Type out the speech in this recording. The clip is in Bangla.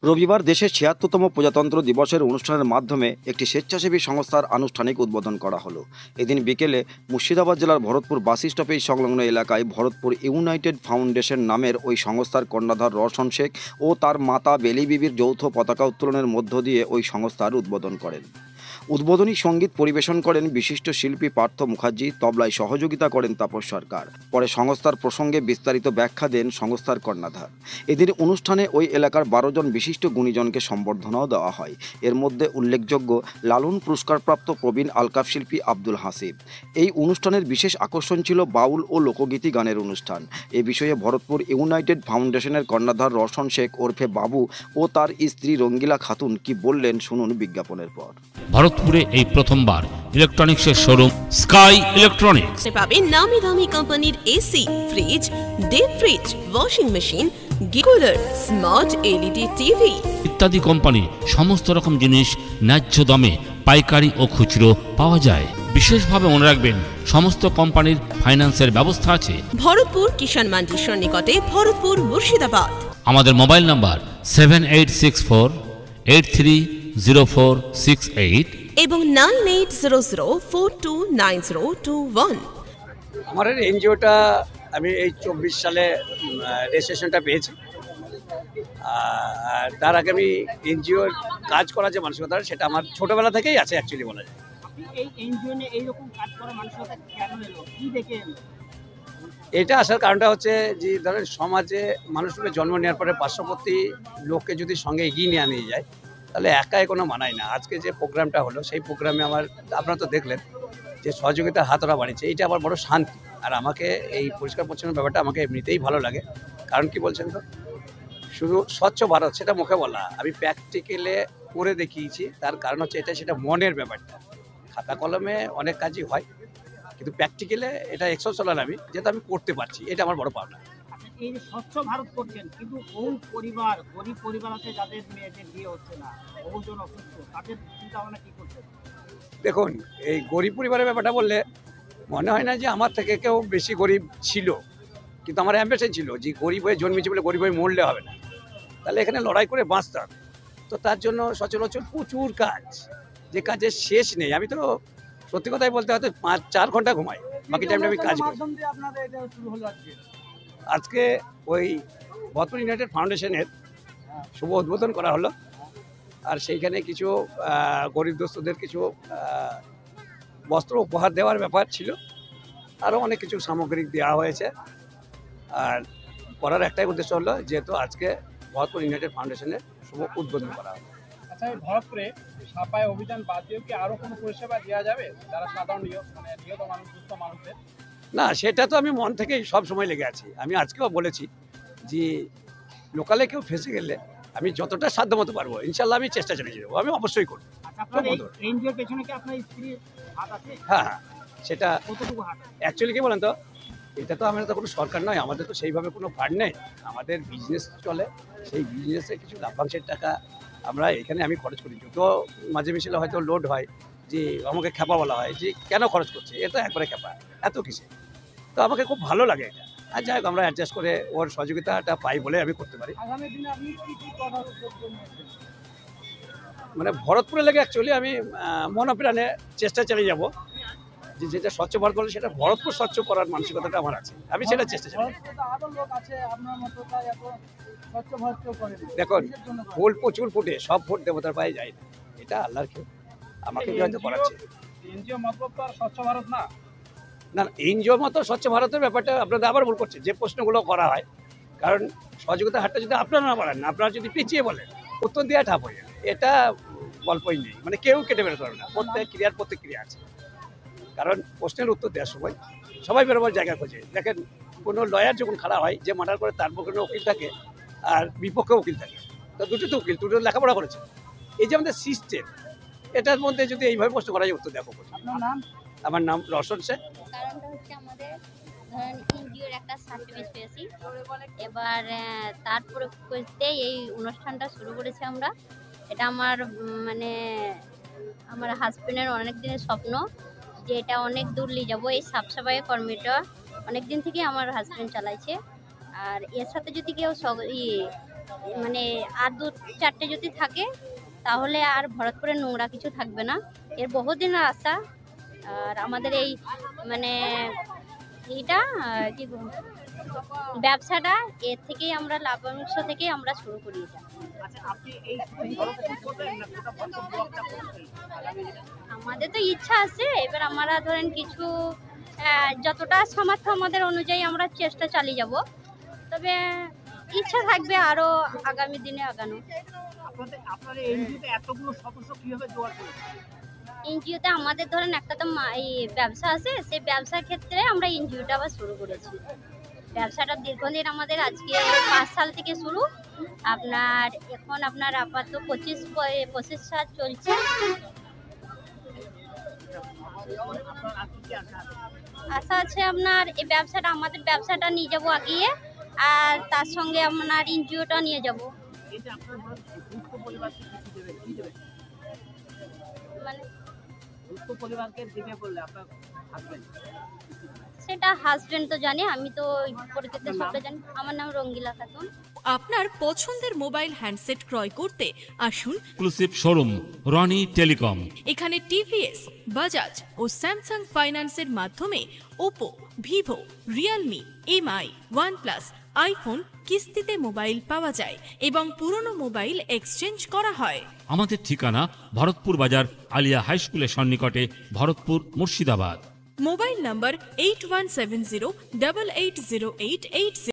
রবিবার দেশের ৭৬তম প্রজাতন্ত্র দিবসের অনুষ্ঠানের মাধ্যমে একটি স্বেচ্ছাসেবী সংস্থার আনুষ্ঠানিক উদ্বোধন করা হলো। এদিন বিকেলে মুর্শিদাবাদ জেলার ভরতপুর বাস স্টপেজ সংলগ্ন এলাকায় ভরতপুর ইউনাইটেড ফাউন্ডেশন নামের ওই সংস্থার কর্ণধার রওশন শেখ ও তার মাতা বেলি বিবির যৌথ পতাকা উত্তোলনের মধ্য দিয়ে ওই সংস্থার উদ্বোধন করেন। উদ্বোধনী সঙ্গীত পরিবেশন করেন বিশিষ্ট শিল্পী পার্থ মুখার্জি, তবলায় সহযোগিতা করেন তাপস সরকার। পরে সংস্থার প্রসঙ্গে বিস্তারিত ব্যাখ্যা দেন সংস্থার কর্ণধার। এদিন অনুষ্ঠানে ওই এলাকার 12 জন বিশিষ্ট গুণীজনকে সম্বর্ধনাও দেওয়া হয়। এর মধ্যে উল্লেখযোগ্য লালন পুরস্কারপ্রাপ্ত প্রবীণ আলকাপ শিল্পী আব্দুল হাসিব। এই অনুষ্ঠানের বিশেষ আকর্ষণ ছিল বাউল ও লোকগীতি গানের অনুষ্ঠান। এ বিষয়ে ভরতপুর ইউনাইটেড ফাউন্ডেশনের কর্ণধার রওশন শেখ ওরফে বাবু ও তার স্ত্রী রঙ্গিলা খাতুন কি বললেন শুনুন বিজ্ঞাপনের পর। ভারতপুরে এই প্রথমবার ইলেকট্রনিক্সের শোরুম স্কাই ইলেকট্রনিক্স পাবেন নামি দামি কোম্পানির AC, fridge, deep fridge, washing machine, গিকুলার, স্মার্ট এলইডি টিভি ইত্যাদি কোম্পানি সমস্ত রকম জিনিস ন্যায্য দামে পাইকারি ও খুচরো পাওয়া যায়। বিশেষভাবে মনে রাখবেন সমস্ত কোম্পানির ফাইন্যান্সের ব্যবস্থা আছে। ভরতপুর কিষাণ মান্ডির সন্নিকটে, ভরতপুর মুর্শিদাবাদ। আমাদের মোবাইল নাম্বার 7864830468 এবং 9800429021। আমার এনজিওটা আমি এই 24 সালে রেজিস্ট্রেশনটা পেয়েছি। আর তার আগে আমি এনজিওর কাজ করা যে মানসিকতা সেটা আমার ছোটবেলা থেকেই আছে অ্যাকচুয়ালি বলা যায়। এই এনজিও নিয়ে এইরকম কাজ করা মানসিকতা কেন এলো, কি দেখে এলো? এটা আসার কারণটা হচ্ছে যে ধরেন সমাজে মানুষকে জন্ম নেওয়ার পরে পার্শ্ববর্তী লোককে যদি সঙ্গে এগিয়ে নিয়ে যায় তাহলে একাই কোনো মানায় না। আজকে যে প্রোগ্রামটা হলো সেই প্রোগ্রামে আপনারা তো দেখলেন যে সহযোগিতার হাতরা বাড়িছে, এইটা আমার বড় শান্তি। আর আমাকে এই পরিষ্কার পরিচ্ছন্ন ব্যাপারটা আমাকে এমনিতেই ভালো লাগে। কারণ কি বলছেন তো, শুধু স্বচ্ছ ভারত সেটা মুখে বলা, আমি প্র্যাকটিক্যালে করে দেখিয়েছি। তার কারণ হচ্ছে সেটা মনের ব্যাপারটা। খাতা কলমে অনেক কাজই হয়, কিন্তু প্র্যাকটিক্যালে এটা এক্সেপশনাল আমি যেটা আমি করতে পারছি, এটা আমার বড় পাওনা। এই যে স্বচ্ছ ভারত করছেন, কিন্তু বহু পরিবার, গরিব পরিবার আছে যাদের মেয়েদের বিয়ে হচ্ছে না, বহুজন অসুস্থ, তাদের চিন্তা ভাবনা কি করছেন? দেখুন, এই গরিব পরিবারের ব্যাপারটা বললে মনে হয় না যে আমার থেকে কেউ বেশি গরিব ছিল, কিন্তু আমার অ্যাম্বিশন ছিল যে গরিব হয়ে জন্মেছি বলে গরিব হয়ে মরলে হবে না, তাহলে এখানে লড়াই করে বাঁচতে হবে। তো তার জন্য সচরাচর প্রচুর কাজ, যে কাজের শেষ নেই। আমি তো সত্যি কথাই বলতে হয়তো 5-4 ঘন্টা ঘুমাই, বাকি টাইমটা আমি কাজ করি। আজকে ওই ভরতপুর ইউনাইটেড ফাউন্ডেশনের শুভ উদ্বোধন করা হলো। আর সেইখানে কিছু গরিব দোস্তদের কিছু বস্ত্র উপহার দেওয়ার ব্যাপার ছিল, আরও অনেক কিছু সামগ্রিক দেওয়া হয়েছে। আর করার একটাই উদ্দেশ্য হলো যেহেতু আজকে ভরতপুর ইউনাইটেড ফাউন্ডেশনের শুভ উদ্বোধন করা হলো। আচ্ছা, ভরতপুরে সাফাই অভিযান বাদ দিয়েও কি আরও কোনো পরিষেবা দেওয়া যাবে যারা সাধারণ নিহত মানুষ, দুস্থ মানুষদের? না, সেটা তো আমি মন থেকেই সব সময় লেগে আছি। আমি আজকেও বলেছি যে লোকালে কেউ ফেসে গেলে আমি যতটা সাধ্য মতো পারবো ইনশাল্লাহ আমি চেষ্টা চালিয়ে যাবো, আমি অবশ্যই করবো। হ্যাঁ, সেটা অ্যাকচুয়ালি কি বলেন তো, এটা তো আমাদের তো কোনো সরকার নয়, আমাদের তো সেইভাবে কোনো ফান্ড নেই। আমাদের বিজনেস চলে, সেই বিজনেসে কিছু লাভ্যাংশের টাকা আমরা এখানে আমি খরচ করি। যদিও মাঝে মিশিলে হয়তো লোড হয় যে আমাকে খ্যাপা বলা হয় যে কেন খরচ করছে, এটা একবারে খ্যাপা, এত কিসে। তো আমাকে খুব ভালো লাগে এটা। আর যাই হোক, আমরা অ্যাডজাস্ট করে ওর সহযোগিতাটা পাই বলে আমি করতে পারি। মানে ভরতপুরে লেগে অ্যাকচুয়ালি আমি মনপ্রাণে চেষ্টা চালিয়ে যাব যে যেটা স্বচ্ছ ভারত বলে সেটা ভরতপুর স্বচ্ছ করার মানসিকতাটা আমার আছে, আমি সেটা চেষ্টা চালিয়ে। দেখুন, ফুল প্রচুর ফুটে, সব ফুট দেবতার পায়ে যায় না, এটা আল্লাহর খেয়ে আমাকে হয়তো করাচ্ছে। এনজিও মতলব তো আর স্বচ্ছ ভারত না। না, এনজিওর মতো স্বচ্ছ ভারতের ব্যাপারটা আপনাদের আবার ভুল করছে যে প্রশ্নগুলো করা হয়। কারণ সহযোগিতার হারটা যদি আপনারা না বলেন, আপনারা যদি পিছিয়ে বলেন, উত্তর দেওয়া ঠাপ হয়ে যাবে। এটা গল্পই নেই, মানে কেউ কেটে বেরোতে পারবে না। প্রত্যেক ক্রিয়ার প্রতিক্রিয়া আছে। কারণ প্রশ্নের উত্তর দেওয়ার সময় সবাই বেরোবার জায়গা খোঁজে। দেখেন, কোনো লয়ার যখন খাড়া হয়, যে মার্ডার করে তার পক্ষে উকিল থাকে আর বিপক্ষে উকিল থাকে, তো দুটো তো উকিল, দুটো লেখাপড়া করেছে। এই যে আমাদের সিস্টেম, এটার মধ্যে যদি এইভাবে প্রশ্ন করা যায়, উত্তর দেখো। আমার নাম রওশন শেখ। কারণটা হচ্ছে আমাদের ধরেন এনজিওর একটা সার্টিফিকেট পেয়েছি, এবার তারপরে এই অনুষ্ঠানটা শুরু করেছি আমরা। এটা আমার আমার হাজবেন্ডের অনেক দিনের স্বপ্ন যে এটা অনেক দূর নিয়ে যাবো। এই সাফসাফাই কর্মীটা অনেক দিন থেকে আমার হাজবেন্ড চালাইছে। আর এর সাথে যদি কেউ মানে আর 2-4টে যদি থাকে তাহলে আর ভরতপুরে নোংরা কিছু থাকবে না। এর বহুদিনের আশা। আর আমাদের এই মানে এইটা কি ব্যবসাটা এর থেকেই আমরা লাভাংশ থেকেই আমরা শুরু করি এটা। আচ্ছা, আপনি এই ভরতপুর করবেন না গোটা ভরতপুর ব্লকটা করবেন আগামী দিনে? আমাদের তো ইচ্ছা আছে, এবার আমরা ধরেন কিছু যতটা সামর্থ্য আমাদের অনুযায়ী আমরা চেষ্টা চালিয়ে যাব, তবে ইচ্ছা থাকবে আরো আগামী দিনে আগানো। আপনার এনজিওতে এতগুলো সদস্য কিভাবে জোগাড় করেছে? এনজিওতে আমাদের ধরেন একটা তো এই ব্যবসা আছে, সেই ব্যবসার ক্ষেত্রে আমরা এনজিওটা আবার শুরু করেছি। ব্যবসাটা দীর্ঘদিন আমাদের আজকে 5 সাল থেকে শুরু, আপনার এখন আপনার আপাতত 25 সাল চলছে। আপনার আর কি আশা আছে? আশা আছে আপনার এই ব্যবসাটা, আমাদের ব্যবসাটা নিয়ে যাব আগিয়ে, আর তার সঙ্গে আপনার এনজিওটা নিয়ে যাব। এই যে আপনার দুস্থ পরিবারকে কিছু দেবে, কি দেবে? মানে দুস্থ পরিবারকে দিবে বললে আপনার হাজবেন্ড? সেটা হাজবেন্ড তো জানে, আমি তো পরিচিত সবটা জানি। আমার নাম রঙ্গিলা খাতুন। আপনার পছন্দের মোবাইল হ্যান্ডসেট ক্রয় করতে আসুন এক্সক্লুসিভ শোরুম রনি টেলিকম। এখানে টিভিএস, বাজাজ ও স্যামসাং ফাইন্যান্সের মাধ্যমে Oppo, Vivo, Realme, MI, OnePlus, iPhone কিস্তিতে মোবাইল পাওয়া যায় এবং পুরনো মোবাইল এক্সচেঞ্জ করা হয়। আমাদের ঠিকানা ভরতপুর বাজার আলিয়া হাই স্কুলের সন্নিকটে, ভরতপুর, মুর্শিদাবাদ। মোবাইল নম্বর 8170880880।